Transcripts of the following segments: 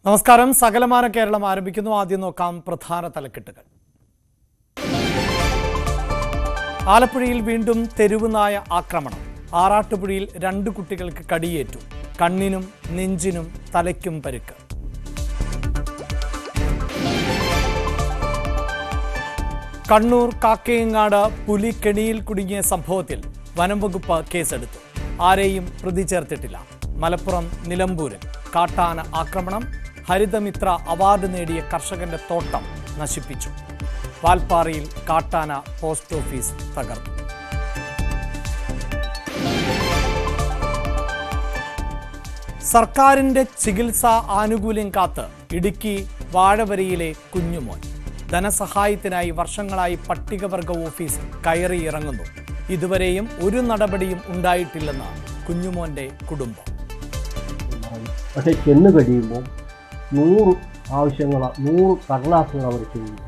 നമസ്കാരം. സകലമാന കേരളം ആരംഭിക്കുന്നു. ആദ്യം നോക്കാം പ്രധാന തലക്കെട്ടുകൾ. ആലപ്പുഴയിൽ വീണ്ടും തെരുവുനായ ആക്രമണം. ആറാട്ടുപുഴയിൽ 2 കുട്ടികൾക്ക് കടിയേറ്റു. കണ്ണിനും നെഞ്ചിനും തലയ്ക്കും പരിക്ക്. കണ്ണൂർ കാക്കയങ്ങാട് പുലി കെണിയിൽ കുടുങ്ങിയ സംഭവത്തിൽ വനംവകുപ്പ് കേസെടുത്തു. ആരെയും പ്രതി ചേർത്തിട്ടില്ല. മലപ്പുറം നിലമ്പൂരിൽ കാട്ടാന ആക്രമണം. ഹരിതമിത്ര അവാർഡ് നേടിയ കർഷകന്റെ തോട്ടം നശിപ്പിച്ചു. വാൽപ്പാറയിൽ കാട്ടാന പോസ്റ്റ് ഓഫീസ് തകർത്തു. സർക്കാരിന്റെ ചികിത്സാ ആനുകൂല്യം കാത്ത് ഇടുക്കി വാഴവരിയിലെ കുഞ്ഞുമോൻ. ധനസഹായത്തിനായി വർഷങ്ങളായി പട്ടികവർഗ ഓഫീസ് കയറിയിറങ്ങുന്നു. ഇതുവരെയും ഒരു നടപടിയും ഉണ്ടായിട്ടില്ലെന്ന് കുഞ്ഞുമോന്റെ കുടുംബം. പക്ഷെ ചെന്ന് കഴിയുമ്പോൾ 100 ആവശ്യങ്ങൾ 100 കടലാസുകൾ അവർ ചെയ്യുന്നു.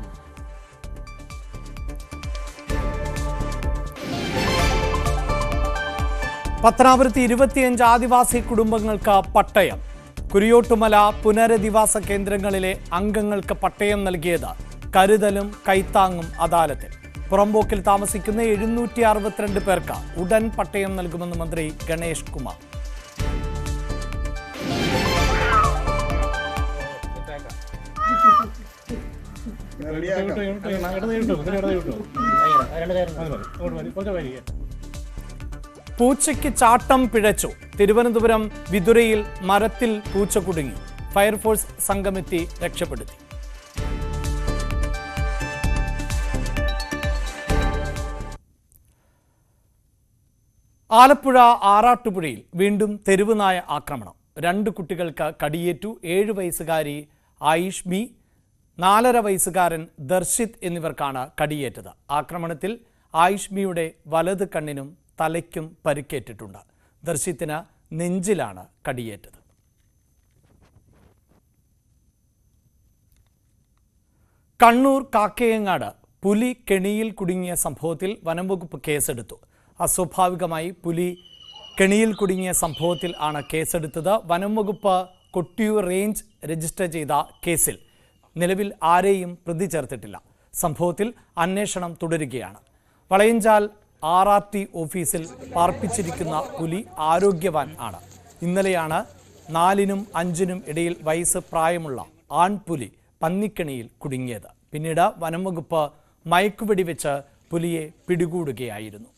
പത്തനാപുരത്ത് 25 ആദിവാസി കുടുംബങ്ങൾക്ക് പട്ടയം. കുരിയോട്ടുമല പുനരധിവാസ കേന്ദ്രങ്ങളിലെ അംഗങ്ങൾക്ക് പട്ടയം നൽകിയത് കരുതലും കൈത്താങ്ങും അദാലത്തിൽ. പുറമ്പോക്കിൽ താമസിക്കുന്ന 762 പേർക്ക് ഉടൻ പട്ടയം നൽകുമെന്ന് മന്ത്രി ഗണേഷ് കുമാർ. പൂച്ചയ്ക്ക് ചാട്ടം പിഴച്ചു. തിരുവനന്തപുരം വിതുരയിൽ മരത്തിൽ പൂച്ച കുടുങ്ങി. ഫയർഫോഴ്സ് സംഘമെത്തി രക്ഷപ്പെടുത്തി. ആലപ്പുഴ ആറാട്ടുപുഴയിൽ വീണ്ടും തെരുവുനായ ആക്രമണം. 2 കുട്ടികൾക്ക് കടിയേറ്റു. 7 വയസ്സുകാരി ആയിഷ് ബി, 4.5 വയസ്സുകാരൻ ദർശിത് എന്നിവർക്കാണ് കടിയേറ്റത്. ആക്രമണത്തിൽ ആയിഷ് ബിയുടെ വലത് കണ്ണിനും തലയ്ക്കും പരിക്കേറ്റിട്ടുണ്ട്. ദർശിത്തിന് നെഞ്ചിലാണ് കടിയേറ്റത്. കണ്ണൂർ കാക്കയങ്ങാട് പുലി കെണിയിൽ കുടുങ്ങിയ സംഭവത്തിൽ വനംവകുപ്പ് കേസെടുത്തു. അസ്വാഭാവികമായി പുലി കെണിയിൽ കുടുങ്ങിയ സംഭവത്തിൽ ആണ് കേസെടുത്തത്. വനംവകുപ്പ് കൊട്ടിയൂർ റേഞ്ച് രജിസ്റ്റർ ചെയ്ത കേസിൽ നിലവിൽ ആരെയും പ്രതി ചേർത്തിട്ടില്ല. സംഭവത്തിൽ അന്വേഷണം തുടരുകയാണ്. വളയഞ്ചാൽ RRT ഓഫീസിൽ പാർപ്പിച്ചിരിക്കുന്ന പുലി ആരോഗ്യവാൻ ആണ്. ഇന്നലെയാണ് 4നും 5നും ഇടയിൽ വയസ്സ് പ്രായമുള്ള ആൺപുലി പന്നിക്കണിയിൽ കുടുങ്ങിയത്. പിന്നീട് വനംവകുപ്പ് മയക്കുവെടി വെച്ച് പുലിയെ പിടികൂടുകയായിരുന്നു.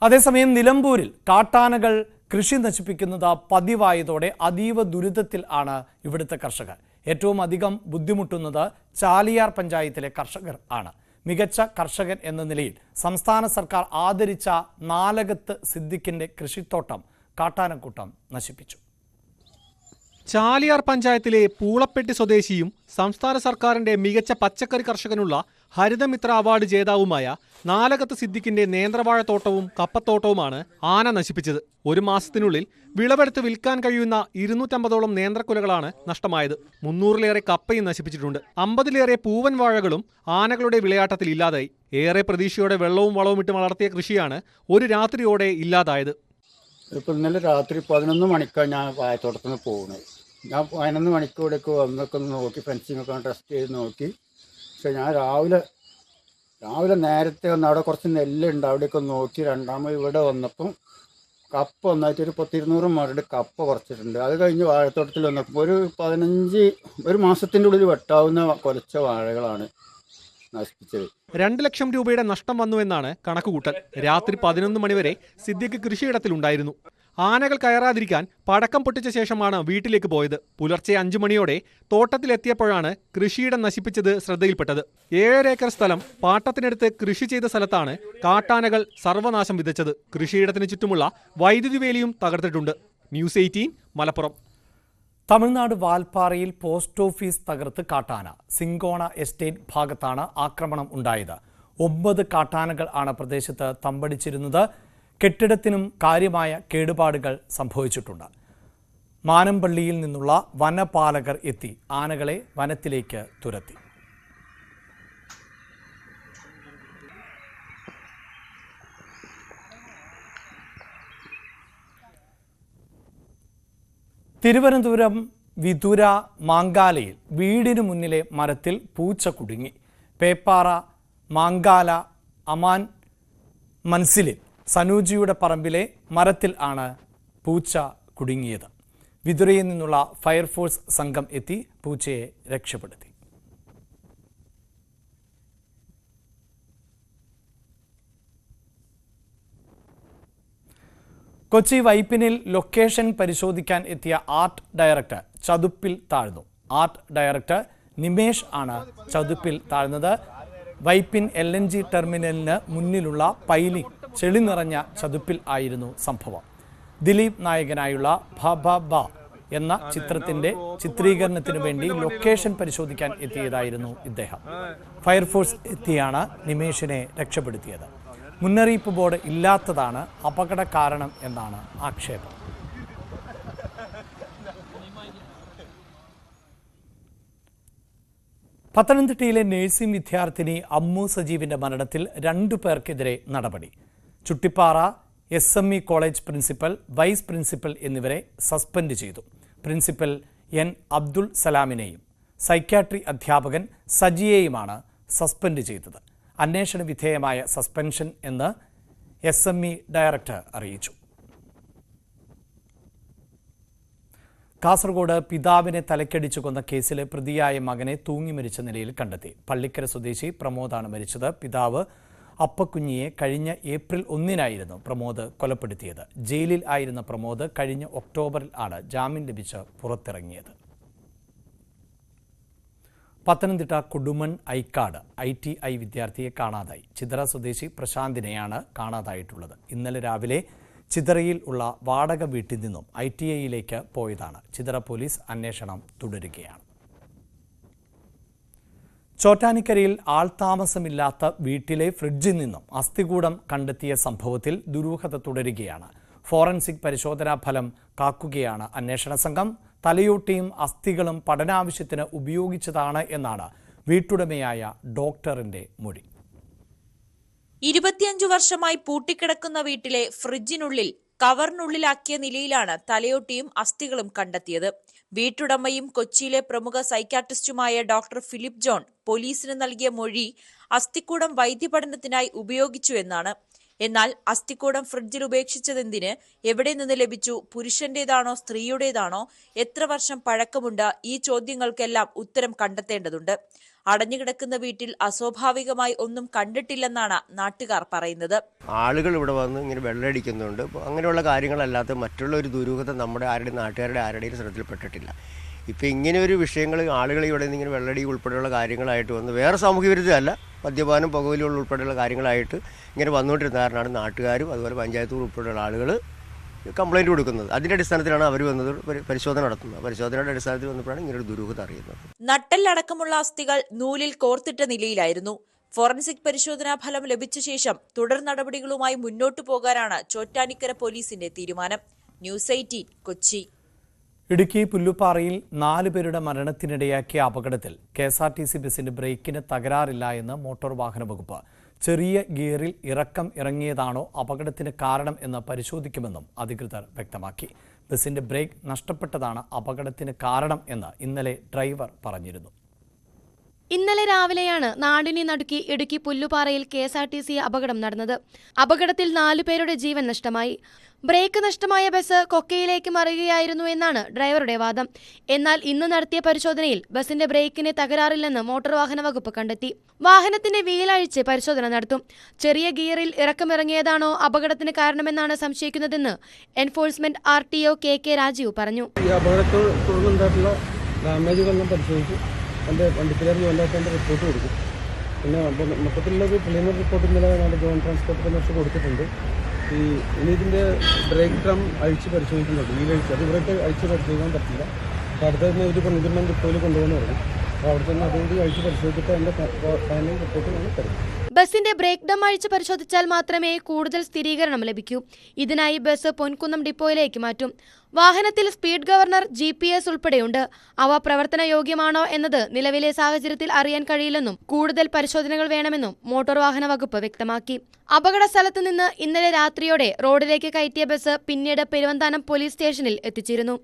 അതേസമയം നിലമ്പൂരിൽ കാട്ടാനകൾ കൃഷി നശിപ്പിക്കുന്നത് പതിവായതോടെ അതീവ ദുരിതത്തിൽ ആണ് ഇവിടുത്തെ കർഷകർ. ഏറ്റവും അധികം ബുദ്ധിമുട്ടുന്നത് ചാലിയാർ പഞ്ചായത്തിലെ കർഷകർ ആണ്. മികച്ച കർഷകൻ എന്ന നിലയിൽ സംസ്ഥാന സർക്കാർ ആദരിച്ച നാലകത്ത് സിദ്ദിഖിന്റെ കൃഷിത്തോട്ടം കാട്ടാനക്കൂട്ടം നശിപ്പിച്ചു. ചാലിയാർ പഞ്ചായത്തിലെ പൂളപ്പെട്ടി സ്വദേശിയും സംസ്ഥാന സർക്കാരിന്റെ മികച്ച പച്ചക്കറി കർഷകനുള്ള ഹരിതമിത്ര അവാർഡ് ജേതാവുമായ നാലകത്ത് സിദ്ദിഖിന്റെ നേന്ത്രവാഴ തോട്ടവും കപ്പത്തോട്ടവുമാണ് ആന നശിപ്പിച്ചത്. 1 മാസത്തിനുള്ളിൽ വിളവെടുത്ത് വിൽക്കാൻ കഴിയുന്ന 250ഓളം നേന്ത്രക്കുലകളാണ് നഷ്ടമായത്. 300-ലേറെ കപ്പയും നശിപ്പിച്ചിട്ടുണ്ട്. 50-ലേറെ പൂവൻ വാഴകളും ആനകളുടെ വിളയാട്ടത്തിൽ ഇല്ലാതായി. ഏറെ പ്രതീക്ഷയോടെ വെള്ളവും വളവും ഇട്ട് വളർത്തിയ കൃഷിയാണ് ഒരു രാത്രിയോടെ ഇല്ലാതായത്. ഇപ്പോൾ ഇന്നലെ രാത്രി 11 മണിക്കാണ് ഞാൻ വാഴത്തോട്ടത്തിൽ നിന്ന് പോകുന്നത്. ഞാൻ 11 മണിക്കൂടേക്ക് വന്നൊക്കെ നോക്കി, ഫെൻസിങ്ങൊക്കെ ടെസ്റ്റ് ചെയ്ത് നോക്കി. പക്ഷെ ഞാൻ രാവിലെ നേരത്തെ വന്ന് അവിടെ കുറച്ച് നെല്ലുണ്ട്, അവിടെയൊക്കെ നോക്കി. രണ്ടാമത് ഇവിടെ വന്നപ്പം കപ്പ ഒന്നായിട്ട് ഒരു 10-200 മരട് കപ്പ കുറച്ചിട്ടുണ്ട്. അത് കഴിഞ്ഞ് വാഴത്തോട്ടത്തിൽ വന്നപ്പോൾ ഒരു മാസത്തിൻ്റെ ഉള്ളിൽ വെട്ടാവുന്ന കുറച്ച വാഴകളാണ് നശിപ്പിച്ചത്. 2 ലക്ഷം രൂപയുടെ നഷ്ടം വന്നുവെന്നാണ് കണക്കുകൂട്ടൽ. രാത്രി 11 മണിവരെ സിദ്ദിഖ് കൃഷിയിടത്തിലുണ്ടായിരുന്നു. ആനകൾ കയറാതിരിക്കാൻ പടക്കം പൊട്ടിച്ച ശേഷമാണ് വീട്ടിലേക്ക് പോയത്. പുലർച്ചെ 5 മണിയോടെ തോട്ടത്തിലെത്തിയപ്പോഴാണ് കൃഷിയിടം നശിപ്പിച്ചത് ശ്രദ്ധയിൽപ്പെട്ടത്. 7 ഏക്കർ സ്ഥലം പാട്ടത്തിനെടുത്ത് കൃഷി ചെയ്ത സ്ഥലത്താണ് കാട്ടാനകൾ സർവനാശം വിതച്ചത്. കൃഷിയിടത്തിന് ചുറ്റുമുള്ള വൈദ്യുതി വേലിയും തകർത്തിട്ടുണ്ട്. ന്യൂസ് 18 മലപ്പുറം. തമിഴ്നാട് വാൽപ്പാറയിൽ പോസ്റ്റ് ഓഫീസ് തകർത്ത് കാട്ടാന. സിങ്കോണ എസ്റ്റേറ്റ് ഭാഗത്താണ് ആക്രമണം ഉണ്ടായത്. 9 കാട്ടാനകൾ ആണ് പ്രദേശത്ത് തമ്പടിച്ചിരുന്നത്. കെട്ടിടത്തിനും കാര്യമായ കേടുപാടുകൾ സംഭവിച്ചിട്ടുണ്ട്. മാനമ്പള്ളിയിൽ നിന്നുള്ള വനപാലകർ എത്തി ആനകളെ വനത്തിലേക്ക് തുരത്തി. തിരുവനന്തപുരം വിതുര മാങ്കാലയിൽ വീടിനു മുന്നിലെ മരത്തിൽ പൂച്ച കുടുങ്ങി. പേപ്പാറ മാങ്കാല അമാൻ മൻസിലിൽ സനൂജിയുടെ പറമ്പിലെ മരത്തിൽ ആണ് പൂച്ച കുടുങ്ങിയത്. വിതുരയിൽ നിന്നുള്ള ഫയർഫോഴ്സ് സംഘം എത്തി പൂച്ചയെ രക്ഷപ്പെടുത്തി. കൊച്ചി വൈപ്പിനിൽ ലൊക്കേഷൻ പരിശോധിക്കാൻ എത്തിയ ആർട്ട് ഡയറക്ടർ ചതുപ്പിൽ താഴ്ന്നു. ആർട്ട് ഡയറക്ടർ നിമേഷ് ആണ് ചതുപ്പിൽ താഴ്ന്നത്. വൈപ്പിൻ LNG ടെർമിനലിന് മുന്നിലുള്ള പൈലിംഗ് ചെളി നിറഞ്ഞ ചതുപ്പിൽ ആയിരുന്നു സംഭവം. ദിലീപ് നായകനായുള്ള ഭ എന്ന ചിത്രത്തിന്റെ ചിത്രീകരണത്തിനു വേണ്ടി ലൊക്കേഷൻ പരിശോധിക്കാൻ എത്തിയതായിരുന്നു ഇദ്ദേഹം. ഫയർഫോഴ്സ് എത്തിയാണ് നിമേഷിനെ രക്ഷപ്പെടുത്തിയത്. മുന്നറിയിപ്പ് ബോർഡ് ഇല്ലാത്തതാണ് അപകട കാരണം എന്നാണ് ആക്ഷേപം. പത്തനംതിട്ടയിലെ നഴ്സിംഗ് വിദ്യാർത്ഥിനി അമ്മു സജീവിന്റെ മരണത്തിൽ 2 പേർക്കെതിരെ നടപടി. Chuttipara SME college principal, vice principal എന്നിവരെ സസ്പെൻഡ് ചെയ്തു. പ്രിൻസിപ്പൽ N അബ്ദുൾ സലാമിനെയും സൈക്യാട്രി അധ്യാപകൻ സജിയെയുമാണ് സസ്പെൻഡ് ചെയ്തത്. അന്വേഷണ വിധേയമായ സസ്പെൻഷൻ എന്ന് SME ഡയറക്ടർ അറിയിച്ചു. കാസർഗോഡ് പിതാവിനെ തലക്കടിച്ചു കൊന്ന കേസിലെ പ്രതിയായ മകനെ തൂങ്ങി മരിച്ച നിലയിൽ കണ്ടെത്തി. പള്ളിക്കര സ്വദേശി പ്രമോദാണ് മരിച്ചത്. പിതാവ് അപ്പക്കുഞ്ഞിയെ കഴിഞ്ഞ ഏപ്രിൽ 1 പ്രമോദ് കൊലപ്പെടുത്തിയത്. ജയിലിൽ ആയിരുന്ന പ്രമോദ് കഴിഞ്ഞ ഒക്ടോബറിൽ ആണ് ജാമ്യം ലഭിച്ച് പുറത്തിറങ്ങിയത്. പത്തനംതിട്ട കൊടുമൺ ഐക്കാട് ITI വിദ്യാർത്ഥിയെ കാണാതായി. ചിതറ സ്വദേശി പ്രശാന്തിനെയാണ് കാണാതായിട്ടുള്ളത്. ഇന്നലെ രാവിലെ ചിതറയിൽ ഉള്ള വാടക വീട്ടിൽ നിന്നും ITIയിലേക്ക് പോയതാണ്. ചിതറ പോലീസ് അന്വേഷണം തുടരുകയാണ്. ചോറ്റാനിക്കരയിൽ ആൾതാമസമില്ലാത്ത വീട്ടിലെ ഫ്രിഡ്ജിൽ നിന്നും അസ്ഥികൂടം കണ്ടെത്തിയ സംഭവത്തിൽ ദുരൂഹത തുടരുകയാണ്. ഫോറൻസിക് പരിശോധനാ ഫലം കാക്കുകയാണ് അന്വേഷണ സംഘം. തലയോട്ടിയും അസ്ഥികളും പഠനാവശ്യത്തിന് ഉപയോഗിച്ചതാണ് എന്നാണ് വീട്ടുടമയായ ഡോക്ടറിന്റെ മൊഴി. 25 വർഷമായി പൂട്ടിക്കിടക്കുന്ന വീട്ടിലെ ഫ്രിഡ്ജിനുള്ളിൽ കവറിനുള്ളിലാക്കിയ നിലയിലാണ് തലയോട്ടിയും അസ്ഥികളും കണ്ടെത്തിയത്. വീട്ടുടമയും കൊച്ചിയിലെ പ്രമുഖ സൈക്യാട്രിസ്റ്റുമായ ഡോക്ടർ ഫിലിപ്പ് ജോൺ പോലീസിന് നൽകിയ മൊഴി അസ്ഥിക്കൂടം വൈദ്യപഠനത്തിനായി ഉപയോഗിച്ചു എന്നാണ്. എന്നാൽ അസ്ഥിക്കൂടം ഫ്രിഡ്ജിൽ ഉപേക്ഷിച്ചതെന്തിന്, എവിടെ നിന്ന് ലഭിച്ചു, പുരുഷന്റേതാണോ സ്ത്രീയുടേതാണോ, എത്ര വർഷം പഴക്കമുണ്ട്, ഈ ചോദ്യങ്ങൾക്കെല്ലാം ഉത്തരം കണ്ടെത്തേണ്ടതുണ്ട്. അടഞ്ഞുകിടക്കുന്ന വീട്ടിൽ അസ്വാഭാവികമായി ഒന്നും കണ്ടിട്ടില്ലെന്നാണ് നാട്ടുകാർ പറയുന്നത്. ആളുകൾ ഇവിടെ വന്ന് ഇങ്ങനെ വെള്ളമടിക്കുന്നുണ്ട്. അങ്ങനെയുള്ള കാര്യങ്ങളല്ലാതെ മറ്റുള്ള ഒരു ദുരൂഹത നമ്മുടെ നാട്ടുകാരുടെ ആരുടെയും ശ്രദ്ധയിൽപ്പെട്ടിട്ടില്ല. ഇപ്പം ഇങ്ങനെ ഒരു വിഷയങ്ങൾ ആളുകൾ ഇവിടെ നിന്ന് ഇങ്ങനെ വെള്ളടി ഉൾപ്പെടെയുള്ള കാര്യങ്ങളായിട്ട് വന്ന് വേറെ സാമൂഹ്യ വിരുദ്ധമല്ല, മദ്യപാനം പുകവലിയുള്ള ഉൾപ്പെടെയുള്ള കാര്യങ്ങളായിട്ട് ഇങ്ങനെ വന്നുകൊണ്ടിരുന്ന കാരണമാണ് നാട്ടുകാരും അതുപോലെ പഞ്ചായത്തുകൾ ഉൾപ്പെടെയുള്ള ആളുകൾ കംപ്ലൈൻറ്റ് കൊടുക്കുന്നത്. അതിൻ്റെ അടിസ്ഥാനത്തിലാണ് അവർ വന്നത് പരിശോധന നടത്തുന്നത്. പരിശോധനയുടെ അടിസ്ഥാനത്തിൽ വന്നപ്പോഴാണ് ഇങ്ങനെ ഒരു ദുരൂഹത അറിയുന്നത്. നട്ടെല്ലടക്കമുള്ള അസ്ഥികൾ നൂലിൽ കോർത്തിട്ട നിലയിലായിരുന്നു. ഫോറൻസിക് പരിശോധനാ ഫലം ലഭിച്ച ശേഷം തുടർ നടപടികളുമായി മുന്നോട്ടു പോകാനാണ് ചോറ്റാനിക്കര പോലീസിന്റെ തീരുമാനം. ന്യൂസ് 18 കൊച്ചി. ഇടുക്കി പുല്ലുപ്പാറയിൽ 4 പേരുടെ മരണത്തിനിടയാക്കിയ അപകടത്തിൽ KSRTC ബസിന്റെ ബ്രേക്കിന് തകരാറില്ല എന്ന് മോട്ടോർ വാഹന വകുപ്പ്. ചെറിയ ഗിയറിൽ ഇറങ്ങിയതാണോ അപകടത്തിന് കാരണം എന്ന് പരിശോധിക്കുമെന്നും അധികൃതർ വ്യക്തമാക്കി. ബസിന്റെ ബ്രേക്ക് നഷ്ടപ്പെട്ടതാണ് അപകടത്തിന് കാരണം എന്ന് ഇന്നലെ ഡ്രൈവർ പറഞ്ഞിരുന്നു. ഇന്നലെ രാവിലെയാണ് നാടിനെ നടുക്കി ഇടുക്കി പുല്ലുപാറയിൽ KSRTC അപകടം നടന്നത്. അപകടത്തിൽ 4 പേരുടെ ജീവൻ നഷ്ടമായി. ബ്രേക്ക് നഷ്ടമായ ബസ് കൊക്കയിലേക്ക് മറിയുകയായിരുന്നു എന്നാണ് ഡ്രൈവറുടെ വാദം. എന്നാൽ ഇന്ന് നടത്തിയ പരിശോധനയിൽ ബസിന്റെ ബ്രേക്കിന് തകരാറില്ലെന്ന് മോട്ടോർ വാഹന വകുപ്പ് കണ്ടെത്തി. വാഹനത്തിന്റെ വീലഴിച്ച് പരിശോധന നടത്തും. ചെറിയ ഗിയറിൽ ഇറക്കമിറങ്ങിയതാണോ അപകടത്തിന് കാരണമെന്നാണ് സംശയിക്കുന്നതെന്ന് എൻഫോഴ്സ്മെന്റ് RTO KK രാജീവ് പറഞ്ഞു. ഈ അപകടത്തിൽ തുടർന്നുണ്ടായിട്ടുള്ള ഡാമേജുകളെല്ലാം പരിശോധിച്ചു എൻ്റെ വണ്ടിക്കാരൻ ജോലിയാക്കേണ്ട റിപ്പോർട്ട് കൊടുക്കും. പിന്നെ മൊത്തത്തിലുള്ളൊരു പ്രിലിമിനറി റിപ്പോർട്ട് ഇന്നലെ നമ്മുടെ ജോയിന്റ് ട്രാൻസ്പോർട്ട് കമ്മീഷൻ കൊടുത്തിട്ടുണ്ട്. ഇനി ഇതിൻ്റെ ബ്രേക്ക് ഡ്രം അഴിച്ച് പരിശോധിക്കുന്നുണ്ട്. വീലഴിച്ച് അത് ഇവിടേക്ക് അഴിച്ച് പരിശോധിക്കാൻ പറ്റില്ല. അപ്പോൾ അടുത്ത തന്നെ ഒരു കൺസ്യൂമർ റിപ്പോർട്ടിൽ കൊണ്ടുപോകുന്നു പറഞ്ഞു. അപ്പോൾ അവിടെ തന്നെ അതുകൊണ്ട് അഴിച്ച് പരിശോധിച്ചിട്ട് എൻ്റെ ഫൈനൽ റിപ്പോർട്ട് നമ്മൾ തരും. ബസിന്റെ ബ്രേക്ക് ഡം അഴിച്ച് പരിശോധിച്ചാൽ മാത്രമേ കൂടുതൽ സ്ഥിരീകരണം ലഭിക്കൂ. ഇതിനായി ബസ് പൊൻകുന്നം ഡിപ്പോയിലേക്ക് മാറ്റും. വാഹനത്തിൽ സ്പീഡ് ഗവർണർ GPS ഉൾപ്പെടെയുണ്ട്. അവ പ്രവർത്തന യോഗ്യമാണോ എന്നത് നിലവിലെ സാഹചര്യത്തിൽ അറിയാൻ കഴിയില്ലെന്നും കൂടുതൽ പരിശോധനകൾ വേണമെന്നും മോട്ടോർ വാഹന വകുപ്പ് വ്യക്തമാക്കി. അപകട സ്ഥലത്ത് നിന്ന് ഇന്നലെ രാത്രിയോടെ റോഡിലേക്ക് കയറ്റിയ ബസ് പിന്നീട് പെരുവന്താനം പോലീസ് സ്റ്റേഷനിൽ എത്തിച്ചിരുന്നു.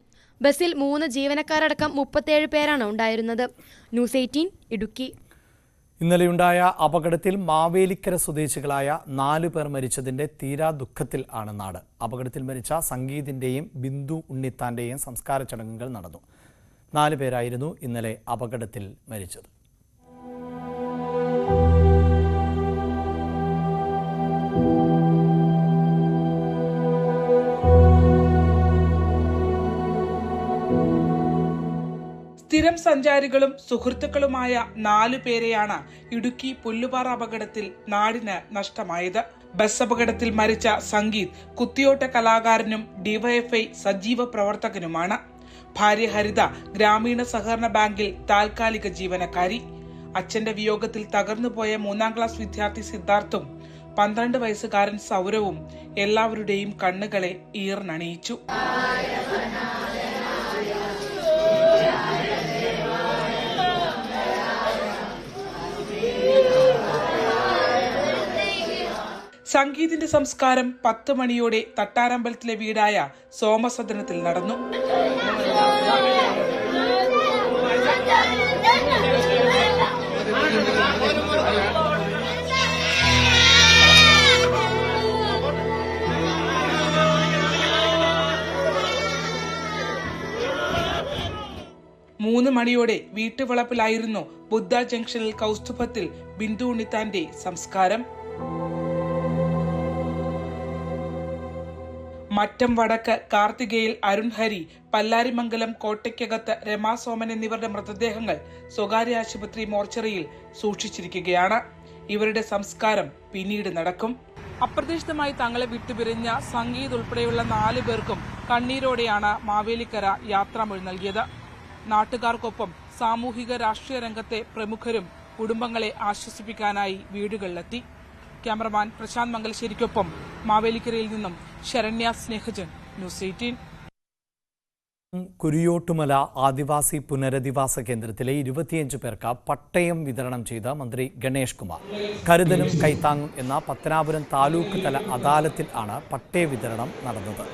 ബസ്സിൽ 3 ജീവനക്കാരടക്കം 37 പേരാണ് ഉണ്ടായിരുന്നത്. ന്യൂസ് 18 ഇടുക്കി. ഇന്നലെയുണ്ടായ അപകടത്തിൽ മാവേലിക്കര സ്വദേശികളായ 4 പേർ മരിച്ചതിന്റെ തീരാ ദുഃഖത്തിൽ ആണ് നാട്. അപകടത്തിൽ മരിച്ച സംഗീതിന്റെയും ബിന്ദു ഉണ്ണിത്താന്റെയും സംസ്കാര ചടങ്ങുകൾ നടന്നു. 4 പേരായിരുന്നു ഇന്നലെ അപകടത്തിൽ മരിച്ചത്. സ്ഥിരം സഞ്ചാരികളും സുഹൃത്തുക്കളുമായ 4 പേരെയാണ് ഇടുക്കി പുല്ലുപാറ അപകടത്തിൽ നാടിന് നഷ്ടമായത്. ബസ് അപകടത്തിൽ മരിച്ച സംഗീത് കുത്തിയോട്ട കലാകാരനും ഡിവൈഎഫ്ഐ സജീവ പ്രവർത്തകനുമാണ്. ഭാര്യ ഹരിത ഗ്രാമീണ സഹകരണ ബാങ്കിൽ താൽക്കാലിക ജീവനക്കാരി. അച്ഛന്റെ വിയോഗത്തിൽ തകർന്നുപോയ 3ാം ക്ലാസ് വിദ്യാർത്ഥി സിദ്ധാർത്ഥും 12 വയസ്സുകാരൻ സൗരവും എല്ലാവരുടെയും കണ്ണുകളെ ഈർന്നണിയിച്ചു. സംഗീതിന്റെ സംസ്കാരം 10 മണിയോടെ തട്ടാരമ്പലത്തിലെ വീടായ സോമസദനത്തിൽ നടന്നു. മൂന്ന് മണിയോടെ വീട്ടുവളപ്പിലായിരുന്നു ബുദ്ധ ജംഗ്ഷനിൽ കൗസ്തുഭത്തിൽ ബിന്ദു ഉണ്ണിത്താന്റെ സംസ്കാരം. മറ്റം വടക്ക് കാർത്തികയിൽ അരുൺ ഹരി, പല്ലാരിമംഗലം കോട്ടയ്ക്കകത്ത് രമാ സോമൻ എന്നിവരുടെ മൃതദേഹങ്ങൾ സ്വകാര്യ ആശുപത്രി മോർച്ചറിയിൽ സൂക്ഷിച്ചിരിക്കുകയാണ്. ഇവരുടെ സംസ്കാരം പിന്നീട് നടക്കും. അപ്രതീക്ഷിതമായി തങ്ങളെ വിട്ടുപിരിഞ്ഞ സംഗീത് ഉൾപ്പെടെയുള്ള 4 പേർക്കും കണ്ണീരോടെയാണ് മാവേലിക്കര യാത്രാമൊഴി നൽകിയത്. നാട്ടുകാർക്കൊപ്പം സാമൂഹിക രാഷ്ട്രീയ രംഗത്തെ പ്രമുഖരും കുടുംബങ്ങളെ ആശ്വസിപ്പിക്കാനായി വീടുകളിലെത്തി. ക്യാമറമാൻ പ്രശാന്ത് മംഗലശ്ശേരിക്കൊപ്പം മാവേലിക്കരയിൽ നിന്നും ശരണ്യ സ്നേഹജൻ, ന്യൂസ് 18. കുരിയോട്ടുമല ആദിവാസി പുനരധിവാസ കേന്ദ്രത്തിലെ 25 പേർക്ക് പട്ടയം വിതരണം ചെയ്ത മന്ത്രി ഗണേഷ് കുമാർ. കരുതലും കൈത്താങ്ങും എന്ന പത്തനാപുരം താലൂക്ക് തല അദാലത്തിൽ ആണ് പട്ടയ വിതരണം നടന്നത്.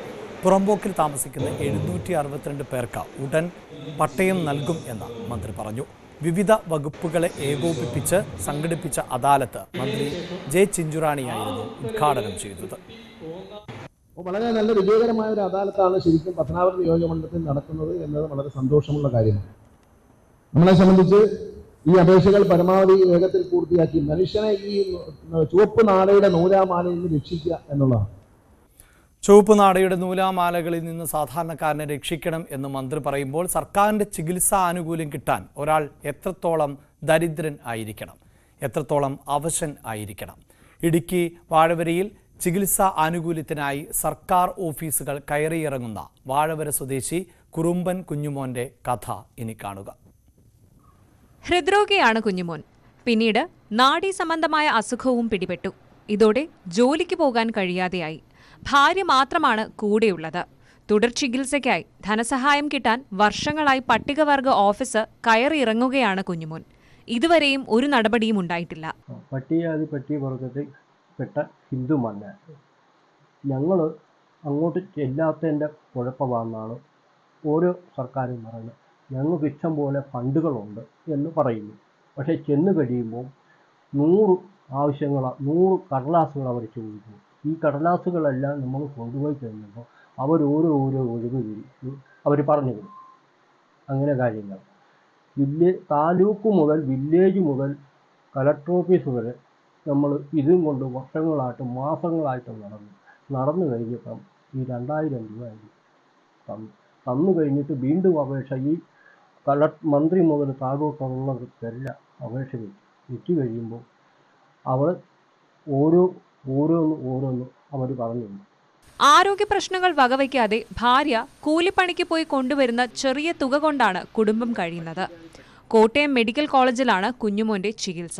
പുറമ്പോക്കിൽ താമസിക്കുന്ന 762 പേർക്ക് ഉടൻ പട്ടയം നൽകും എന്ന് മന്ത്രി പറഞ്ഞു. വിവിധ വകുപ്പുകളെ ഏകോപിപ്പിച്ച് സംഘടിപ്പിച്ച അദാലത്ത് മന്ത്രി ജെ ചിഞ്ചുറാണിയായിരുന്നു ഉദ്ഘാടനം ചെയ്തത്. വളരെ നല്ല വിജയകരമായ ഒരു അദാലത്താണ് ശരിക്കും പത്തനാപുരം നിയോജകമണ്ഡലത്തിൽ നടക്കുന്നത് എന്നത് വളരെ സന്തോഷമുള്ള കാര്യമാണ്. നമ്മളെ സംബന്ധിച്ച് ഈ അപേക്ഷകൾ പരമാവധി വേഗത്തിൽ പൂർത്തിയാക്കി മനുഷ്യനെ ഈ ചുവപ്പ് നാടയുടെ നൂലാമാലയിൽ നിന്ന് രക്ഷിക്കുക എന്നുള്ളതാണ്. ചുവപ്പ് നാടയുടെ നൂലാമാലകളിൽ നിന്ന് സാധാരണക്കാരനെ രക്ഷിക്കണം എന്ന് മന്ത്രി പറയുമ്പോൾ സർക്കാരിൻ്റെ ചികിത്സാ ആനുകൂല്യം കിട്ടാൻ ഒരാൾ എത്രത്തോളം ദരിദ്രൻ ആയിരിക്കണം, എത്രത്തോളം അവശൻ ആയിരിക്കണം? ഇടുക്കി വാഴവരയിൽ ചികിത്സാ ആനുകൂല്യത്തിനായി സർക്കാർ ഓഫീസുകൾ കയറിയിറങ്ങുന്ന വാഴവര സ്വദേശി കുറുമ്പൻ കുഞ്ഞുമോന്റെ കഥ ഇനി കാണുക. ഹൃദ്രോഗിയാണ് കുഞ്ഞുമോൻ. പിന്നീട് നാഡീ സംബന്ധമായ അസുഖവും പിടിപെട്ടു. ഇതോടെ ജോലിക്ക് പോകാൻ കഴിയാതെയായി. ഭാര്യ മാത്രമാണ് കൂടെയുള്ളത്. തുടർ ചികിത്സയ്ക്കായി ധനസഹായം കിട്ടാൻ വർഷങ്ങളായി പട്ടികവർഗ ഓഫീസ് കയറിയിറങ്ങുകയാണ് കുഞ്ഞുമോൻ. ഇതുവരെയും ഒരു നടപടിയും ഉണ്ടായിട്ടില്ല. പട്ടികവർഗത്തിൽപ്പെട്ട ഹിന്ദുമല്ല, ഞങ്ങൾ അങ്ങോട്ട് ചെല്ലാത്തതിൻ്റെ കുഴപ്പമാണെന്നാണ് ഓരോ സർക്കാരും പറയുന്നത്. ഞങ്ങൾക്ക് ഇഷ്ടം പോലെ ഫണ്ടുകളുണ്ട് എന്ന് പറയുന്നു. പക്ഷേ ചെന്ന് കഴിയുമ്പോൾ 100 100 കടലാസുകൾ അവർ ചോദിക്കുന്നു. ഈ കടലാസുകളെല്ലാം നമ്മൾ കൊണ്ടുപോയി കഴിഞ്ഞപ്പോൾ ഓരോ ഒഴിവ് അവർ പറഞ്ഞു തരും. അങ്ങനെ കാര്യങ്ങൾ താലൂക്ക് മുതൽ വില്ലേജ് മുതൽ കളക്ടർ ഓഫീസ് വരെ നമ്മൾ ഇതും കൊണ്ട് വർഷങ്ങളായിട്ട് മാസങ്ങളായിട്ട് നടന്നു കഴിഞ്ഞപ്പം ഈ 2000 രൂപ തന്നു കഴിഞ്ഞിട്ട് വീണ്ടും അപേക്ഷ ഈ മന്ത്രി മുതൽ താഴോട്ടുള്ളവർക്കെല്ലാം അപേക്ഷ വെച്ച് കഴിയുമ്പോൾ അവർ ഓരോന്ന് അവർ പറഞ്ഞു. ആരോഗ്യ പ്രശ്നങ്ങൾ വകവയ്ക്കാതെ ഭാര്യ കൂലിപ്പണിക്ക് പോയി കൊണ്ടുവരുന്ന ചെറിയ തുക കൊണ്ടാണ് കുടുംബം കഴിയുന്നത്. കോട്ടയം മെഡിക്കൽ കോളേജിലാണ് കുഞ്ഞുമോന്റെ ചികിത്സ.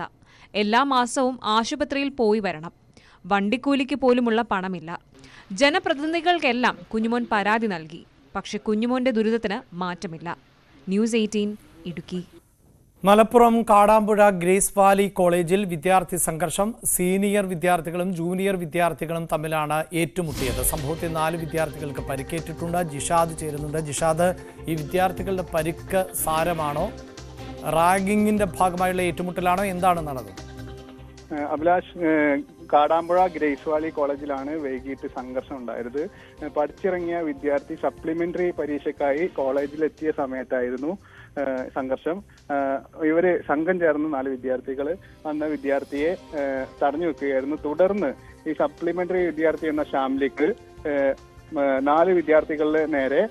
എല്ലാ മാസവും ആശുപത്രിയിൽ പോയി വരണം. വണ്ടിക്കൂലിക്ക് പോലുമുള്ള പണമില്ല. ജനപ്രതിനിധികൾക്കെല്ലാം കുഞ്ഞുമോൻ പരാതി നൽകി. പക്ഷെ കുഞ്ഞുമോന്റെ ദുരിതത്തിന് മാറ്റമില്ല. News 18 Idukki. Malappuram Kadampuzha grace Valley കോളേജിൽ വിദ്യാർത്ഥി സംഘർഷം. സീനിയർ വിദ്യാർത്ഥികളും ജൂനിയർ വിദ്യാർത്ഥികളും തമ്മിലാണ് ഏറ്റുമുട്ടിയത്. സംഭവത്തിൽ 4 വിദ്യാർത്ഥികൾക്ക് പരിക്കേറ്റിട്ടുണ്ട്. ജിഷാദ് ചേരുന്നുണ്ട്. ജിഷാദ്, ഈ വിദ്യാർത്ഥികളുടെ പരിക്ക് സാരമാണോ? റാഗിങ്ങിന്റെ ഭാഗമായുള്ള ഏറ്റുമുട്ടലാണോ? എന്താണ് നടന്നത്? അഭിലാഷ്, കാടാമ്പുഴ ഗ്രേസ് വാലി കോളേജിലാണ് വൈകിട്ട് സംഘർഷം ഉണ്ടായത്. പഠിച്ചിറങ്ങിയ വിദ്യാർത്ഥി സപ്ലിമെന്ററി പരീക്ഷയ്ക്കായി കോളേജിലെത്തിയ സമയത്തായിരുന്നു സംഘർഷം. ഇവര് സംഘം ചേർന്ന് 4 വിദ്യാർത്ഥികൾ വന്ന വിദ്യാർത്ഥിയെ തടഞ്ഞു വെക്കുകയായിരുന്നു. തുടർന്ന് ഈ സപ്ലിമെന്ററി വിദ്യാർത്ഥി എന്ന ഷാംലിക്ക് 4 വിദ്യാർത്ഥികളുടെ നേരെ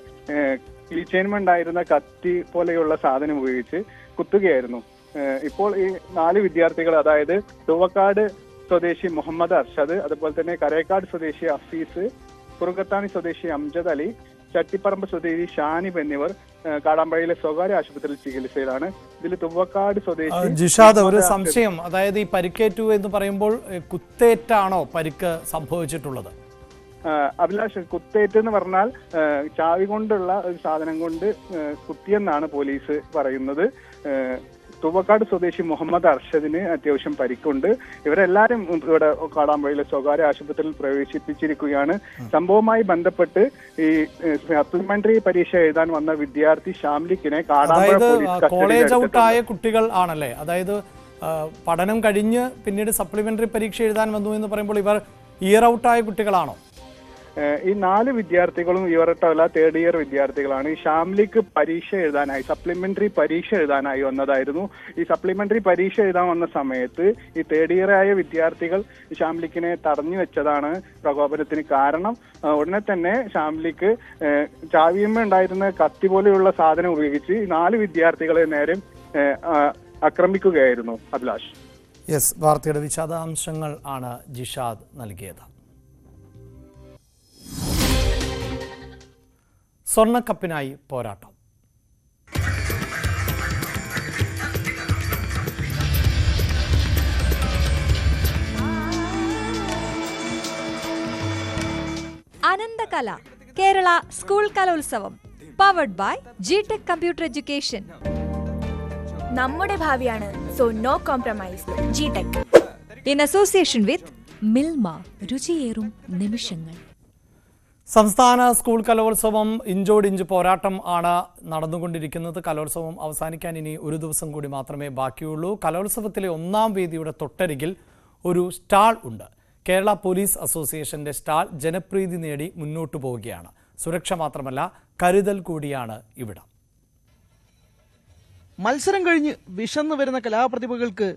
കീച്ചെയിൻമെന്റായിരുന്ന കത്തി പോലെയുള്ള സാധനം ഉപയോഗിച്ച് കുത്തുകയായിരുന്നു. ഇപ്പോൾ ഈ 4 വിദ്യാർത്ഥികൾ, അതായത് തുവക്കാട് സ്വദേശി മുഹമ്മദ് അർഷദ്, അതുപോലെ തന്നെ കരേക്കാട് സ്വദേശി അഫീസ്, കുറുകത്താണി സ്വദേശി അംജദ് അലി, ചട്ടിപ്പറമ്പ് സ്വദേശി ഷാനിബ് എന്നിവർ കാടാമ്പഴയിലെ സ്വകാര്യ ആശുപത്രിയിൽ ചികിത്സയിലാണ്. ഇതിൽ തുവക്കാട് സ്വദേശി ജിഷാദ്, ഒരു സംശയം, അതായത് ഈ പരിക്കേറ്റു എന്ന് പറയുമ്പോൾ കുത്തേറ്റാണോ പരിക്ക് സംഭവിച്ചിട്ടുള്ളത്? അഭിലാഷ്, കുത്തേറ്റ് എന്ന് പറഞ്ഞാൽ ചാവി കൊണ്ടുള്ള ഒരു സാധനം കൊണ്ട് കുത്തിയെന്നാണ് പോലീസ് പറയുന്നത്. തുവക്കാട് സ്വദേശി മുഹമ്മദ് അർഷദിന് അത്യാവശ്യം പരിക്കുണ്ട്. ഇവരെല്ലാരും ഇവിടെ കാടാമ്പഴയിലെ സ്വകാര്യ ആശുപത്രിയിൽ പ്രവേശിപ്പിച്ചിരിക്കുകയാണ്. സംഭവവുമായി ബന്ധപ്പെട്ട് ഈ സപ്ലിമെന്ററി പരീക്ഷ എഴുതാൻ വന്ന വിദ്യാർത്ഥി ഷാംലിക്കിനെ കാടാമ്പഴ പോലീസ് കോളേജ് ഔട്ടായ കുട്ടികൾ ആണല്ലേ? അതായത് പഠനം കഴിഞ്ഞ് പിന്നീട് സപ്ലിമെന്ററി പരീക്ഷ എഴുതാൻ വന്നു എന്ന് പറയുമ്പോൾ ഇവർ ഇയർ ഔട്ടായ കുട്ടികളാണോ? ഈ 4 വിദ്യാർത്ഥികളും ഇവരട്ടല്ല, 3rd ഇയർ വിദ്യാർത്ഥികളാണ്. ഈ ഷാംലിക്ക് പരീക്ഷ എഴുതാനായി, സപ്ലിമെന്ററി പരീക്ഷ എഴുതാനായി വന്നതായിരുന്നു. ഈ സപ്ലിമെന്ററി പരീക്ഷ എഴുതാൻ വന്ന സമയത്ത് ഈ 3rd ഇയർ ആയ വിദ്യാർത്ഥികൾ ഷാംലിക്കിനെ തടഞ്ഞു വെച്ചതാണ് പ്രകോപനത്തിന് കാരണം. ഉടനെ തന്നെ ഷാംലിക്ക് ചാവിയമ്മ ഉണ്ടായിരുന്ന കത്തി പോലെയുള്ള സാധനം ഉപയോഗിച്ച് ഈ 4 വിദ്യാർത്ഥികളെ നേരെ ആക്രമിക്കുകയായിരുന്നു. അഭിലാഷ്, യെസ്, വാർത്തയുടെ വിശദാംശങ്ങൾ ആണ് ജിഷാദ് നൽകിയത്. സ്വർണ്ണക്കപ്പിനായി പോരാട്ടം. Ananthakala Kerala school Kalolsavam powered by GTEC computer education. നമ്മുടെ ഭാവിയാണ്, so no compromise. GTEC in association with Milma, രുചിയേറും നിമിഷങ്ങൾ. സംസ്ഥാന സ്കൂൾ കലോത്സവം ഇഞ്ചോടിഞ്ച് പോരാട്ടം ആണ് നടന്നുകൊണ്ടിരിക്കുന്നത്. കലോത്സവം അവസാനിക്കാൻ ഇനി ഒരു ദിവസം കൂടി മാത്രമേ ബാക്കിയുള്ളൂ. കലോത്സവത്തിലെ 1ാം വേദിയുടെ തൊട്ടരികിൽ ഒരു സ്റ്റാൾ ഉണ്ട്. കേരള പോലീസ് അസോസിയേഷന്റെ സ്റ്റാൾ ജനപ്രീതി നേടി മുന്നോട്ടു പോവുകയാണ്. സുരക്ഷ മാത്രമല്ല, കരുതൽ കൂടിയാണ് ഇവിടം. മത്സരം കഴിഞ്ഞ് വിശന്നു വരുന്ന കലാപ്രതിഭകൾക്ക്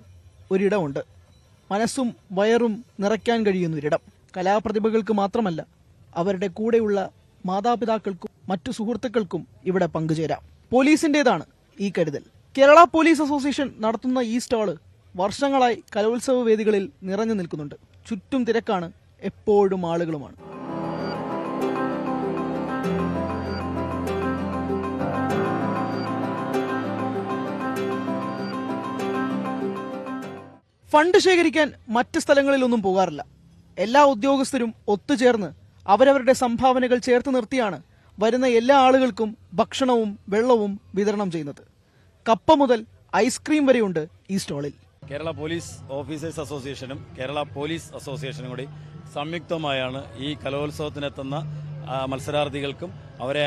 ഒരിടമുണ്ട്. മനസ്സും വയറും നിറയ്ക്കാൻ കഴിയുന്ന ഒരിടം. കലാപ്രതിഭകൾക്ക് മാത്രമല്ല, അവരുടെ കൂടെയുള്ള മാതാപിതാക്കൾക്കും മറ്റു സുഹൃത്തുക്കൾക്കും ഇവിടെ പങ്കുചേരാം. പോലീസിന്റേതാണ് ഈ കരുതൽ. കേരള പോലീസ് അസോസിയേഷൻ നടത്തുന്ന ഈ സ്റ്റാള് വർഷങ്ങളായി കലോത്സവ വേദികളിൽ നിറഞ്ഞു നിൽക്കുന്നുണ്ട്. ചുറ്റും തിരക്കാണ്, എപ്പോഴും ആളുകളുമാണ്. ഫണ്ട് ശേഖരിക്കാൻ മറ്റ് സ്ഥലങ്ങളിലൊന്നും പോകാറില്ല. എല്ലാ ഉദ്യോഗസ്ഥരും ഒത്തുചേർന്ന് അവരവരുടെ സംഭാവനകൾ ചേർത്ത് നിർത്തിയാണ് വരുന്ന എല്ലാ ആളുകൾക്കും ഭക്ഷണവും വെള്ളവും വിതരണം ചെയ്യുന്നത്. കപ്പ മുതൽ ഐസ്ക്രീം വരെയുണ്ട് ഈ സ്റ്റാളിൽ. കേരള പോലീസ് ഓഫീസേഴ്സ് അസോസിയേഷനും കേരള പോലീസ് അസോസിയേഷനും കൂടി സംയുക്തമായാണ് ഈ കലോത്സവത്തിനെത്തുന്ന മത്സരാർത്ഥികൾക്കും അവരെ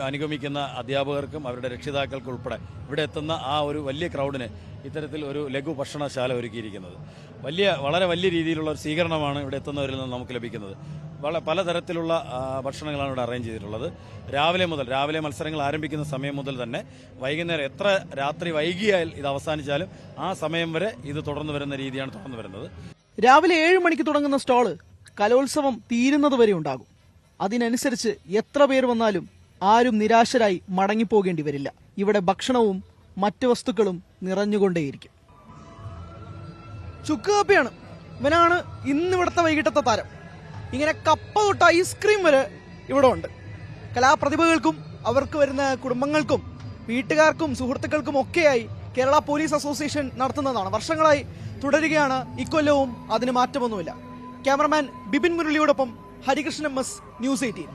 അനുഗമിക്കുന്ന അധ്യാപകർക്കും അവരുടെ രക്ഷിതാക്കൾക്കും ഉൾപ്പെടെ ഇവിടെ എത്തുന്ന ആ ഒരു വലിയ ക്രൗഡിന് ഇത്തരത്തിൽ ഒരു ലഘു ഭക്ഷണശാല ഒരുക്കിയിരിക്കുന്നത്. വളരെ വലിയ രീതിയിലുള്ള ഒരു സ്വീകരണമാണ് ഇവിടെ എത്തുന്നവരിൽ നിന്ന് നമുക്ക് ലഭിക്കുന്നത്. പലതരത്തിലുള്ള ഭക്ഷണങ്ങളാണ് ഇവിടെ അറേഞ്ച് ചെയ്തിട്ടുള്ളത്. രാവിലെ മത്സരങ്ങൾ ആരംഭിക്കുന്ന സമയം മുതൽ തന്നെ വൈകുന്നേരം എത്ര രാത്രി വൈകിയാൽ ഇത് അവസാനിച്ചാലും ആ സമയം വരെ ഇത് തുടർന്നു വരുന്ന രീതിയാണ് തുടർന്നു വരുന്നത്. രാവിലെ 7 മണിക്ക് തുടങ്ങുന്ന സ്റ്റാള് കലോത്സവം തീരുന്നത് വരെ ഉണ്ടാകും. അതിനനുസരിച്ച് എത്ര പേർ വന്നാലും ആരും നിരാശരായി മടങ്ങിപ്പോകേണ്ടി വരില്ല. ഇവിടെ ഭക്ഷണവും മറ്റു വസ്തുക്കളും നിറഞ്ഞുകൊണ്ടേയിരിക്കും. ചുക്ക് കാപ്പിയാണ്. ഇവനാണ് ഇന്നിവിടുത്തെ വൈകിട്ടത്തെ താരം. ഇങ്ങനെ കപ്പ തൊട്ട് ഐസ്ക്രീം വരെ ഇവിടെ ഉണ്ട്. കലാപ്രതിഭകൾക്കും അവർക്ക് വരുന്ന കുടുംബങ്ങൾക്കും വീട്ടുകാർക്കും സുഹൃത്തുക്കൾക്കും ഒക്കെയായി കേരള പോലീസ് അസോസിയേഷൻ നടത്തുന്നതാണ്. വർഷങ്ങളായി തുടരുകയാണ്. ഇക്കൊല്ലവും അതിന് മാറ്റമൊന്നുമില്ല. ക്യാമറമാൻ ബിപിൻ മുരളിയോടൊപ്പം ഹരികൃഷ്ണൻ MS, ന്യൂസ് 18.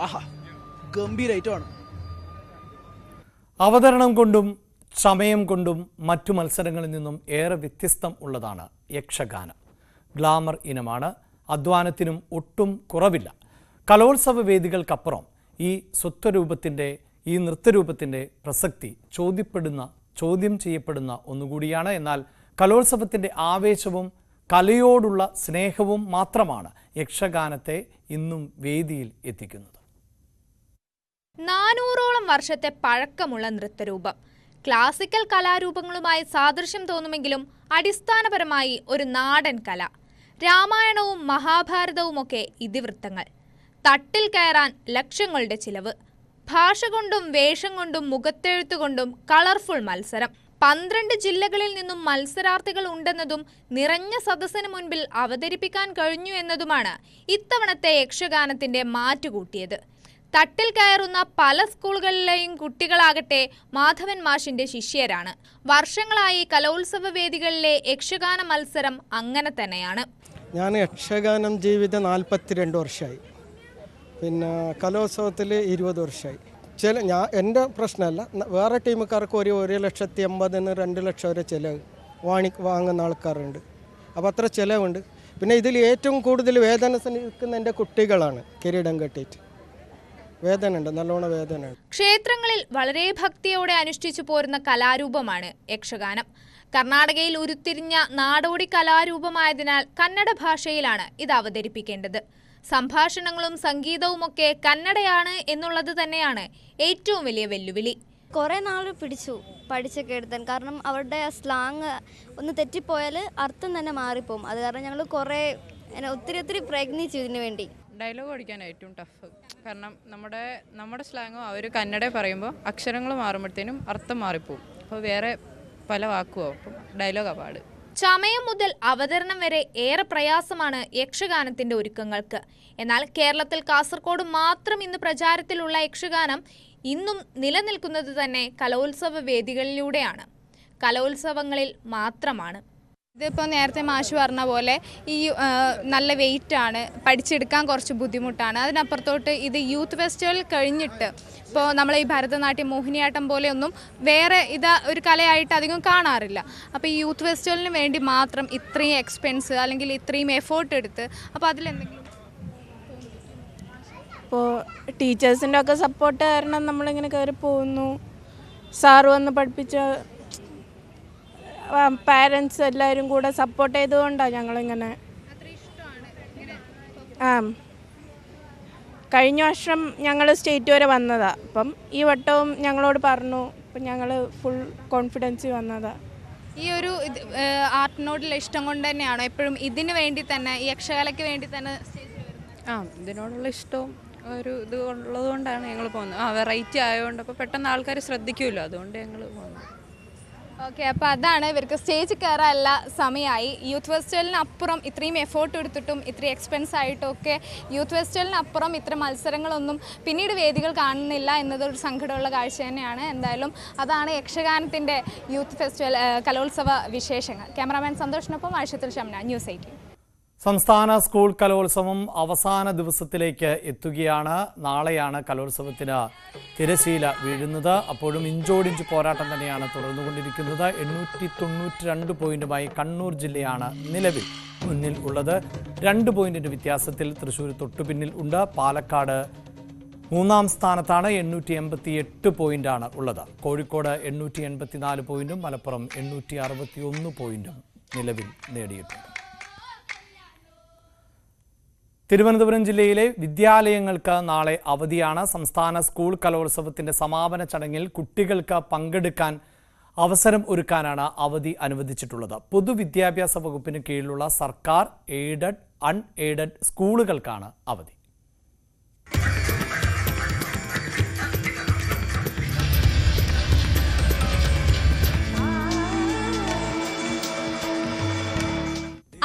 ആഹാ, ഗംഭീര ഐറ്റമാണ്. അവതരണം കൊണ്ടും സമയം കൊണ്ടും മറ്റു മത്സരങ്ങളിൽ നിന്നും ഏറെ വ്യത്യസ്തം ഉള്ളതാണ് യക്ഷഗാനം. ഗ്ലാമർ ഇനമാണ്, അധ്വാനത്തിനും ഒട്ടും കുറവില്ല. കലോത്സവ വേദികൾക്കപ്പുറം ഈ സ്വത്വരൂപത്തിൻ്റെ, ഈ നൃത്തരൂപത്തിൻ്റെ പ്രസക്തി ചോദ്യം ചെയ്യപ്പെടുന്ന ഒന്നുകൂടിയാണ്. എന്നാൽ കലോത്സവത്തിൻ്റെ ആവേശവും കലയോടുള്ള സ്നേഹവും മാത്രമാണ് യക്ഷഗാനത്തെ ഇന്നും വേദിയിൽ എത്തിക്കുന്നത്. 400ഓളം വർഷത്തെ പഴക്കമുള്ള നൃത്തരൂപം ക്ലാസിക്കൽ കലാരൂപങ്ങളുമായി സാദൃശ്യം തോന്നുമെങ്കിലും അടിസ്ഥാനപരമായി ഒരു നാടൻ കല. രാമായണവും മഹാഭാരതവുമൊക്കെ ഇതിവൃത്തങ്ങൾ. തട്ടിൽ കയറാൻ ലക്ഷങ്ങളുടെ ചിലവ്. ഭാഷ കൊണ്ടും വേഷം കൊണ്ടും മുഖത്തെഴുത്തുകൊണ്ടും കളർഫുൾ മത്സരം. 12 ജില്ലകളിൽ നിന്നും മത്സരാർത്ഥികൾ ഉണ്ടെന്നതും നിറഞ്ഞ സദസ്സിന് മുൻപിൽ അവതരിപ്പിക്കാൻ കഴിഞ്ഞു എന്നതുമാണ് ഇത്തവണത്തെ യക്ഷഗാനത്തിന്റെ മാറ്റുകൂട്ടിയത്. തട്ടിൽ കയറുന്ന പല സ്കൂളുകളിലെയും കുട്ടികളാകട്ടെ മാധവൻ മാഷിന്റെ ശിഷ്യരാണ്. വർഷങ്ങളായി കലോത്സവ വേദികളിലെ യക്ഷഗാന മത്സരം അങ്ങനെ തന്നെയാണ്. ഞാൻ യക്ഷഗാനം ജീവിതം 42 വർഷമായി, പിന്നെ കലോത്സവത്തിൽ 20 വർഷമായി. എൻ്റെ പ്രശ്നമല്ല, വേറെ ടീമുകാർക്ക് 1,80,000 2 ലക്ഷം വരെ ചിലവ് വാങ്ങുന്ന ആൾക്കാരുണ്ട്. അപ്പോൾ അത്ര ചിലവുണ്ട്. പിന്നെ ഇതിൽ ഏറ്റവും കൂടുതൽ വേദന സഹിക്കുന്ന എൻ്റെ കുട്ടികളാണ്. കിരീടം കെട്ടിയിട്ട് വേദന ഉണ്ട്, നല്ലോണം വേദന ഉണ്ട്. ക്ഷേത്രങ്ങളിൽ വളരെ ഭക്തിയോടെ അനുഷ്ഠിച്ചു പോരുന്ന കലാരൂപമാണ് യക്ഷഗാനം. കർണാടകയിൽ ഉരുത്തിരിഞ്ഞ നാടോടി കലാരൂപമായതിനാൽ കന്നഡ ഭാഷയിലാണ് ഇത് അവതരിപ്പിക്കേണ്ടത്. സംഭാഷണങ്ങളും സംഗീതവുമൊക്കെ കന്നഡയാണ് എന്നുള്ളത് തന്നെയാണ് ഏറ്റവും വലിയ വെല്ലുവിളി. കുറേ നാൾ പിടിച്ചു പഠിച്ചൊക്കെ എടുത്താൻ. കാരണം അവരുടെ സ്ലാങ് ഒന്ന് തെറ്റിപ്പോയാൽ അർത്ഥം തന്നെ മാറിപ്പോവും. അത് കാരണം ഞങ്ങൾ ഒത്തിരി പ്രയത്നിച്ചു ഇതിനു വേണ്ടി. ഡയലോഗ് പഠിക്കാൻ ഏറ്റവും ടഫ്. കാരണം നമ്മുടെ സ്ലാങ്ങും അവർ കന്നഡ പറയുമ്പോൾ അക്ഷരങ്ങൾ മാറുമ്പോഴത്തേനും അർത്ഥം മാറിപ്പോവും. അപ്പോൾ വേറെ പല വാക്കുമോ, അപ്പം ഡയലോഗാണ് പാട്. ചമയം മുതൽ അവതരണം വരെ ഏറെ പ്രയാസമാണ് യക്ഷഗാനത്തിന്റെ ഒരുക്കങ്ങൾക്ക്. എന്നാൽ കേരളത്തിൽ കാസർഗോഡ് മാത്രം ഇന്ന് പ്രചാരത്തിലുള്ള യക്ഷഗാനം ഇന്നും നിലനിൽക്കുന്നത് തന്നെ കലോത്സവ വേദികളിലൂടെയാണ്, കലോത്സവങ്ങളിൽ മാത്രമാണ്. ഇതിപ്പോൾ നേരത്തെ മാഷ് പറഞ്ഞ പോലെ ഈ നല്ല വെയിറ്റാണ്, പഠിച്ചെടുക്കാൻ കുറച്ച് ബുദ്ധിമുട്ടാണ്. അതിനപ്പുറത്തോട്ട് ഇത് യൂത്ത് ഫെസ്റ്റിവൽ കഴിഞ്ഞിട്ട് ഇപ്പോൾ നമ്മൾ ഈ ഭരതനാട്യം, മോഹിനിയാട്ടം പോലെയൊന്നും വേറെ ഒരു കലയായിട്ട് അധികം കാണാറില്ല. അപ്പോൾ ഈ യൂത്ത് ഫെസ്റ്റിവലിന് വേണ്ടി മാത്രം ഇത്രയും എക്സ്പെൻസ് അല്ലെങ്കിൽ ഇത്രയും എഫേർട്ട് എടുത്ത്, അപ്പോൾ അതിലെന്തെങ്കിലും ഇപ്പോൾ ടീച്ചേഴ്സിൻ്റെ ഒക്കെ സപ്പോർട്ട് കാരണം നമ്മളിങ്ങനെ കയറി പോകുന്നു. സാറ് വന്ന് പഠിപ്പിച്ച പാരൻസ് എല്ലാവരും കൂടെ സപ്പോർട്ട് ചെയ്തുകൊണ്ടാണ് ഞങ്ങളിങ്ങനെ. കഴിഞ്ഞ വർഷം ഞങ്ങൾ സ്റ്റേറ്റ് വരെ വന്നതാണ്. അപ്പം ഈ വട്ടവും ഞങ്ങളോട് പറഞ്ഞു. അപ്പം ഞങ്ങൾ ഫുൾ കോൺഫിഡൻസ് വന്നതാണ്. ഈ ഒരു ആർട്ടിനോടുള്ള ഇഷ്ടം കൊണ്ട് തന്നെയാണോ എപ്പോഴും ഇതിന് വേണ്ടി തന്നെ, ഈ യക്ഷകലയ്ക്ക് വേണ്ടി തന്നെ? ഇതിനോടുള്ള ഇഷ്ടവും ഒരു ഇത് ഉള്ളതുകൊണ്ടാണ് ഞങ്ങൾ പോകുന്നത്. വെറൈറ്റി ആയതുകൊണ്ട് അപ്പോൾ പെട്ടെന്ന് ആൾക്കാർ ശ്രദ്ധിക്കുമല്ലോ, അതുകൊണ്ട് ഞങ്ങൾ പോകുന്നത്. ഓക്കെ, അപ്പോൾ അതാണ് ഇവർക്ക് സ്റ്റേജ് കയറാനുള്ള സമയമായി. യൂത്ത് ഫെസ്റ്റിവലിനപ്പുറം ഇത്രയും എഫേർട്ട് എടുത്തിട്ടും ഇത്രയും എക്സ്പെൻസ് ആയിട്ടൊക്കെ യൂത്ത് ഫെസ്റ്റിവലിനപ്പുറം ഇത്ര മത്സരങ്ങളൊന്നും പിന്നീട് വേദികൾ കാണുന്നില്ല എന്നതൊരു സങ്കടമുള്ള കാഴ്ച തന്നെയാണ്. എന്തായാലും അതാണ് യക്ഷഗാനത്തിൻ്റെ യൂത്ത് ഫെസ്റ്റിവൽ കലോത്സവ വിശേഷങ്ങൾ. ക്യാമറാമാൻ സന്തോഷിനൊപ്പം ആഴ്ചത്തിൽ ഷംന, ന്യൂസ് 18. സംസ്ഥാന സ്കൂൾ കലോത്സവം അവസാന ദിവസത്തിലേക്ക് എത്തുകയാണ്. നാളെയാണ് കലോത്സവത്തിന് തിരശീല വീഴുന്നത്. അപ്പോഴും ഇഞ്ചോടിഞ്ച് പോരാട്ടം തന്നെയാണ് തുടർന്നുകൊണ്ടിരിക്കുന്നത്. 892 പോയിന്റുമായി കണ്ണൂർ ജില്ലയാണ് നിലവിൽ മുന്നിൽ ഉള്ളത്. 2 പോയിന്റിന്റെ വ്യത്യാസത്തിൽ തൃശ്ശൂർ തൊട്ടുപിന്നിൽ ഉണ്ട്. പാലക്കാട് 3-ാം സ്ഥാനത്താണ്, 888 പോയിന്റാണ് ഉള്ളത്. കോഴിക്കോട് 884 പോയിന്റും മലപ്പുറം 861 പോയിന്റും നിലവിൽ നേടിയിട്ടുണ്ട്. തിരുവനന്തപുരം ജില്ലയിലെ വിദ്യാലയങ്ങൾക്ക് നാളെ അവധിയാണ്. സംസ്ഥാന സ്കൂൾ കലോത്സവത്തിന്റെ സമാപന ചടങ്ങിൽ കുട്ടികൾക്ക് പങ്കെടുക്കാൻ അവസരം ഒരുക്കാനാണ് അവധി അനുവദിച്ചിട്ടുള്ളത്. പൊതുവിദ്യാഭ്യാസ വകുപ്പിന് കീഴിലുള്ള സർക്കാർ, എയ്ഡഡ്, അൺഎയ്ഡഡ് സ്കൂളുകൾക്കാണ് അവധി.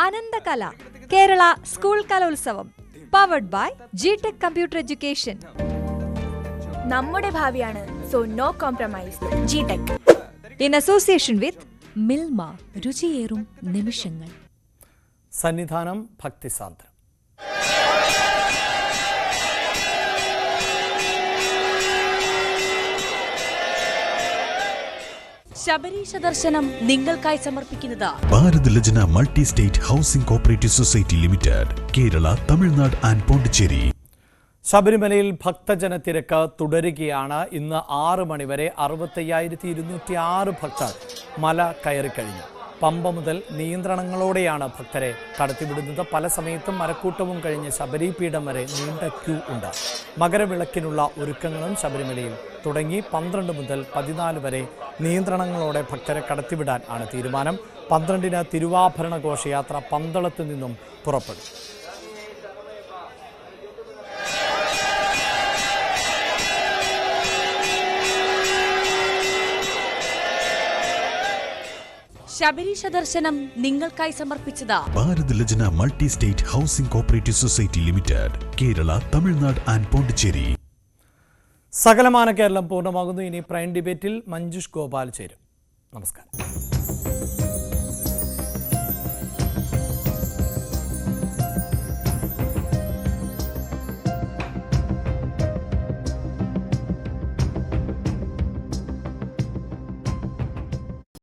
Ananthakala Kerala school Kalolsavam powered by GTEC computer education. നമ്മുടെ ഭാവിയാണ്, so no compromise. GTEC in association with Milma, രുചിയേറും നിമിഷങ്ങൾ. സന്നിധാനം ഭക്തിസാന്ദ്രം. ശബരീശ ദർശനം നിങ്ങൾക്കായി സമർപ്പിക്കുന്നത് Bharat Lajna multi state housing cooperative society limited, Kerala, Tamil Nadu and Pondicherry. ശബരിമലയിൽ ഭക്തജന തിരക്ക് തുടരുകയാണ്. ഇന്ന് 6 മണിവരെ 65,206 ഭക്തർ മല കയറിക്കഴിഞ്ഞു. പമ്പ മുതൽ നിയന്ത്രണങ്ങളോടെയാണ് ഭക്തരെ കടത്തിവിടുന്നത്. പല സമയത്തും മരക്കൂട്ടവും കഴിഞ്ഞ് ശബരിപീഠം വരെ നീണ്ട ക്യൂ ഉണ്ട്. മകരവിളക്കിനുള്ള ഒരുക്കങ്ങളും ശബരിമലയിൽ തുടങ്ങി. 12 മുതൽ 14 വരെ നിയന്ത്രണങ്ങളോടെ ഭക്തരെ കടത്തിവിടാൻ ആണ് തീരുമാനം. 12-ന് തിരുവാഭരണ ഘോഷയാത്ര പന്തളത്ത് നിന്നും പുറപ്പെടും. ശബരീശ ദർശനം നിങ്ങൾക്കായി സമർപ്പിച്ചത് Bharat Lajna multi state housing cooperative society limited, Kerala, Tamil Nadu and Pondicherry. സകലമാന കേരളം പൂർണ്ണമാകുന്നു. ഇനി പ്രൈം ഡിബേറ്റിൽ മഞ്ജുഷ് ഗോപാൽ ചേരും. നമസ്കാരം.